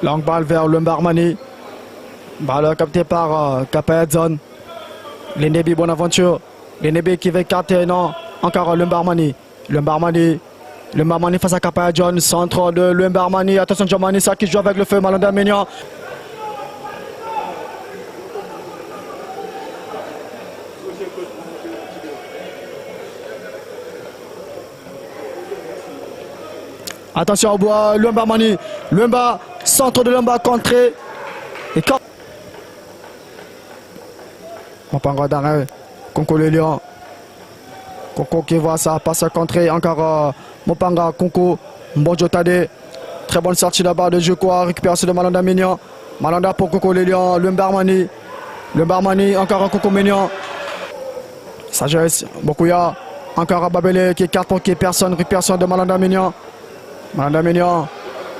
Longue balle vers Lumba Armani. Balle captée par Kapayadzon. Lendebi Bonaventure. Lendebi qui va écarter, non. Encore Lumba Armani. Lumba Armani. Lumba Armani face à Kapayadzon. Centre de Lumba Armani. Attention, Djamani, ça qui joue avec le feu. Malanda Ménian. Attention au bois, Lumba Armani. Lumba, centre de Lumba, contré. Et quand Mopanga d'arrêt. Konko le Lion. Konko qui voit ça, passe contré. Encore Mopanga, Konko. Mbonjo Tade. Très bonne sortie là-bas de Jukwa. Récupération de Malanda Mignon. Malanda pour Konko le Lion. Lumba Armani. Lumba Armani, encore un Konko Mignon. Sagesse, Bokuya. Encore à Babele qui écarte pour qu'il n'y ait personne. Récupération de Malanda Mignon. Malanda Mignon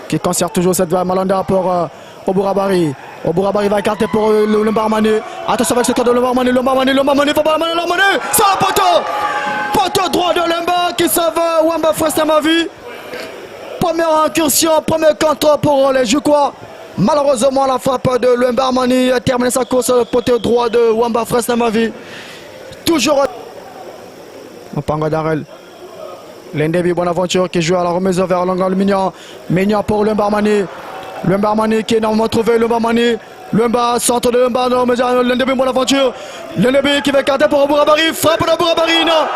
qui conserve toujours cette vague. Malanda pour Obourabari. Obourabari va écarter pour Lumba Armani. Attention avec ce tour de Lumba Armani. Lumba Armani, Lumba Armani, faut pas Lumba Armani. C'est un poteau. Poteau droit de Lumba qui sauve Wamba Frestamavi. Première incursion, premier contre pour les Jukwa. Malheureusement, la frappe de Lumba Armani a terminé sa course au poteau droit de Wamba Frestamavi. Toujours. Mopanga Darel. Lendebi Bonaventure qui joue à la remise vers l'angle Mignon. Mignon pour Lumba Armani. Lumba Armani qui est énormément trouvé. Lumba Armani. Lumba, centre de Lumba. Lendebi Bonaventure. Lendebi qui va écarter pour Obourabari. Frappe de Obourabari. Non.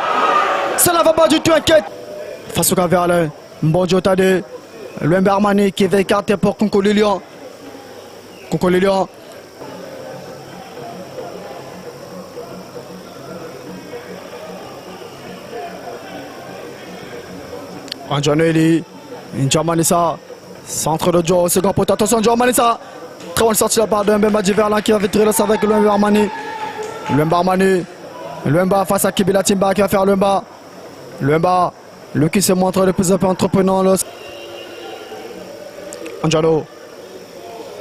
Ça ne va pas du tout, inquiète. Face au Caverle. Mbonjo Tade. Lumba Armani qui va écarter pour Konko Lilian. Konko Lilian. Anjaneli, Ndjamanissa, centre de Joe, second poteau, attention Ndjamanissa, très bonne sortie de la part de Mbemba Diverlan qui va virer ça avec Lumba Armani. Lumba Armani, Lumba face à Kibila Timba qui va faire Lumba. Lumba, lui qui se montre de plus en plus entreprenant. Anjalo,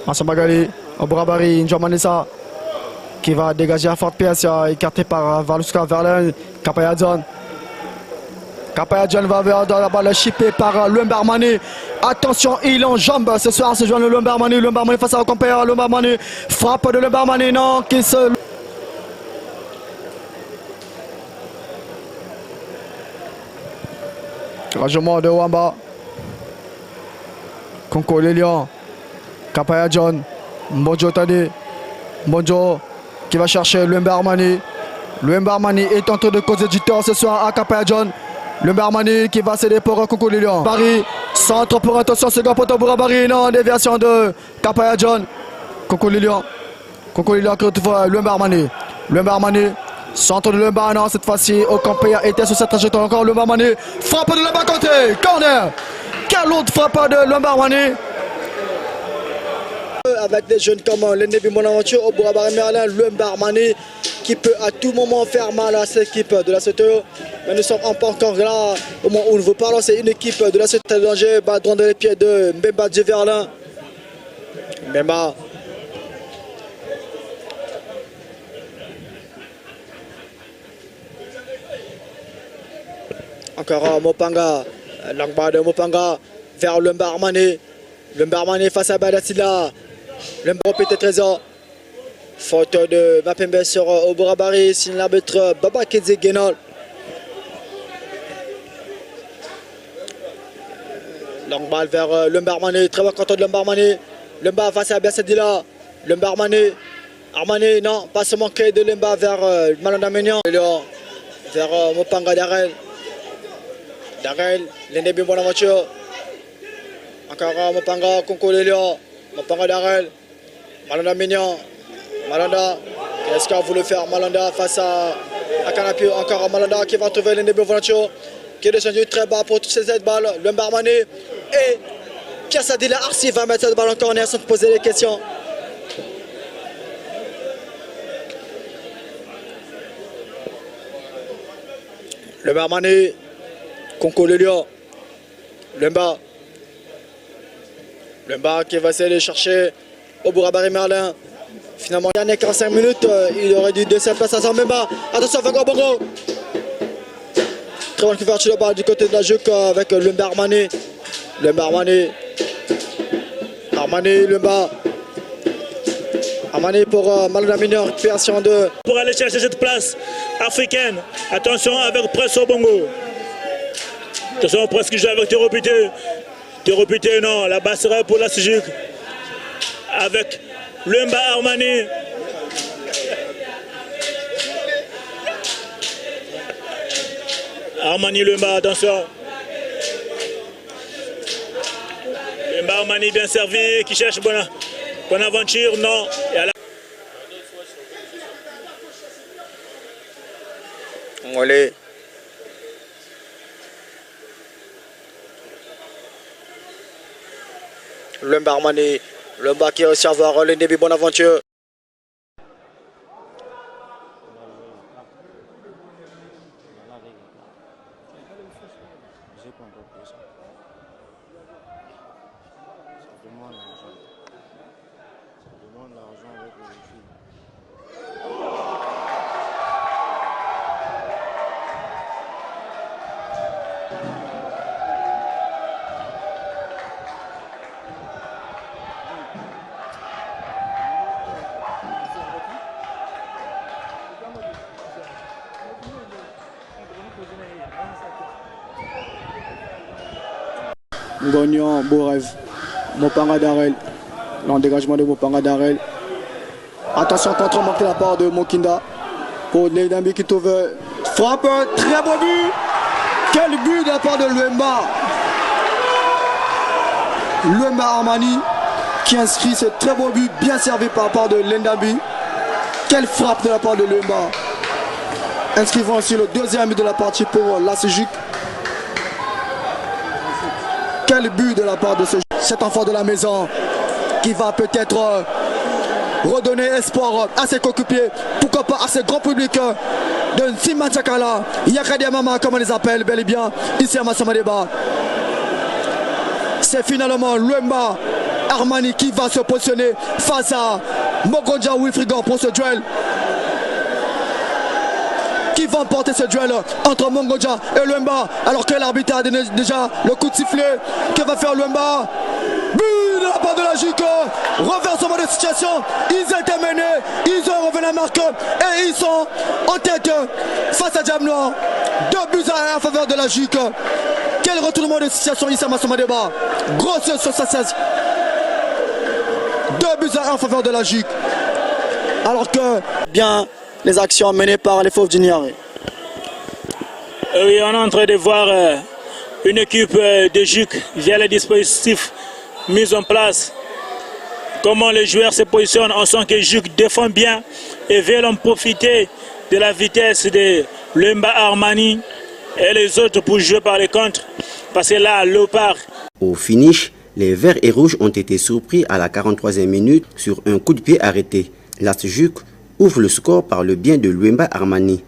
Masabagali, Obourabari, Ndjamanissa qui va dégager à forte pièce, écarté par Valuska Verlaine, Kapayadzon. Kapayadzon va vers la balle chippée par Lumba Armani. Attention, il en jambe ce soir, se joint le Lumba Armani. Lumba Armani face à compère. Lumba Armani, frappe de Lumba Armani, non, qui se. Rangement de Wamba. Konko Lilian. Kapayadzon. Mbonjo Tade. Mbonjo qui va chercher Lumba Armani. Lumba Armani est en train de causer du tort ce soir à Kapayadzon. Lumba Armani qui va céder pour Konko Lilian. Paris, centre pour attention, second poteau pour Barry. Non, déviation de Kapayadzon. Konko Lilian. Konko Lilian qui retrouve Lumba Armani. Lumba Armani, centre de Lumba. Non, cette fois-ci, Okampea était sur cette trajectoire encore. Lumba Armani, frappe de Lumba côté. Corner. Quelle autre frappe de Lumba Armani. Avec des jeunes comme Lendebi Bonaventure, Obourabari Merlin, Lumba Armani qui peut à tout moment faire mal à cette équipe de la CTO. Mais nous sommes pas encore là au moment où nous vous parlons. C'est une équipe de la CTO de danger, droit dans les pieds de Mbemba Diverlin. Mbemba. Encore Mopanga, longue balle de Mopanga vers Lumba Armani. Lumba Armani face à Badassila. Lumba répète trésor. Faute de Mapembe sur Obourabari, signe l'arbitre Baba Kedze Genol. Longue balle vers Lumba Armani, très bon contrôle de Lumba Armani. Lumba face à Bessadila. Lumba Armani. Armani, non, pas seulement manqué de Lumba vers Malanda Mignon. Vers Mopanga Darel. Darel, Lendebi Bonaventure. Encore Mopanga, Konko Lilian. Mopanga Darel. Malanda Mignon. Malanda, qu'est-ce qu'a voulu faire Malanda face à Kanapi. Encore Malanda qui va trouver Lendebi Bonaventure qui est descendu très bas pour toucher cette balle. Lumba Armani et Kassadila Arsi va mettre cette balle en corner sans poser des questions. Lumba Armani, Konko Lilian. Lumba qui va essayer de chercher Obourabari Merlin. Finalement, il y a 45 minutes, il aurait dû laisser place à Zambemba. Attention, Vango Bongo. Très bonne couverture de balle du côté de la Juc avec Lumba Armani. Lumba Armani. Armani, Lumba. Armani pour Malona Mineur, récupération de... Pour aller chercher cette place africaine. Attention avec Presso Bongo. Attention Presse qui joue avec Théropité. Théropité non, la basse sera pour la Sujuk. Avec Lumba Armani. Armani Lumba, attention. Lumba Armani bien servi, qui cherche bonne aventure, non. Et à la... Allez. Lumba Armani. Lumba qui réussit à avoir le début, bonne aventure. Ngonian, beau rêve. Mopanga Darel. L'endégagement de Mopanga Darel. Attention, contre manqué de la part de Mokinda. Pour Leidambi qui trouve frappe. Très beau but. Quel but de la part de Lumba. Lumba Armani qui inscrit ce très beau but bien servi par la part de Lendambi. Quelle frappe de la part de Lumba. Inscrivant aussi le deuxième but de la partie pour la Sujuk. Quel but de la part de cet enfant de la maison qui va peut-être redonner espoir à ses coéquipiers, pourquoi pas à ce grand public de Nsimba Tchakala, Yakadia Mama comme on les appelle bel et bien, ici à Massamadeba. C'est finalement Lumba Armani qui va se positionner face à Mogonja Wilfrigan pour ce duel. Qui va emporter ce duel entre Mongoja et Lumba, alors que l'arbitre a donné déjà le coup de sifflet. Que va faire Lumba? But de la part de la JUC. Reversement de situation. Ils étaient menés, ils ont revenu à marque et ils sont en tête face à Diable Noir. 2 buts à 1 en faveur de la JUC. Quel retournement de situation ici à Massamadeba. Grosse sur sa 16. 2 buts à 1 en faveur de la JUC. Alors que bien les actions menées par les Fauves d'Ignaré. Oui, on est en train de voir une équipe de JUC via les dispositifs mis en place. Comment les joueurs se positionnent. On sent que JUC défend bien et veulent en profiter de la vitesse de Lumba Armani et les autres pour jouer par les contres. Parce que là, Lopar. Au finish, les Verts et Rouges ont été surpris à la 43e minute sur un coup de pied arrêté. La JUC ouvre le score par le bien de Lumba Armani.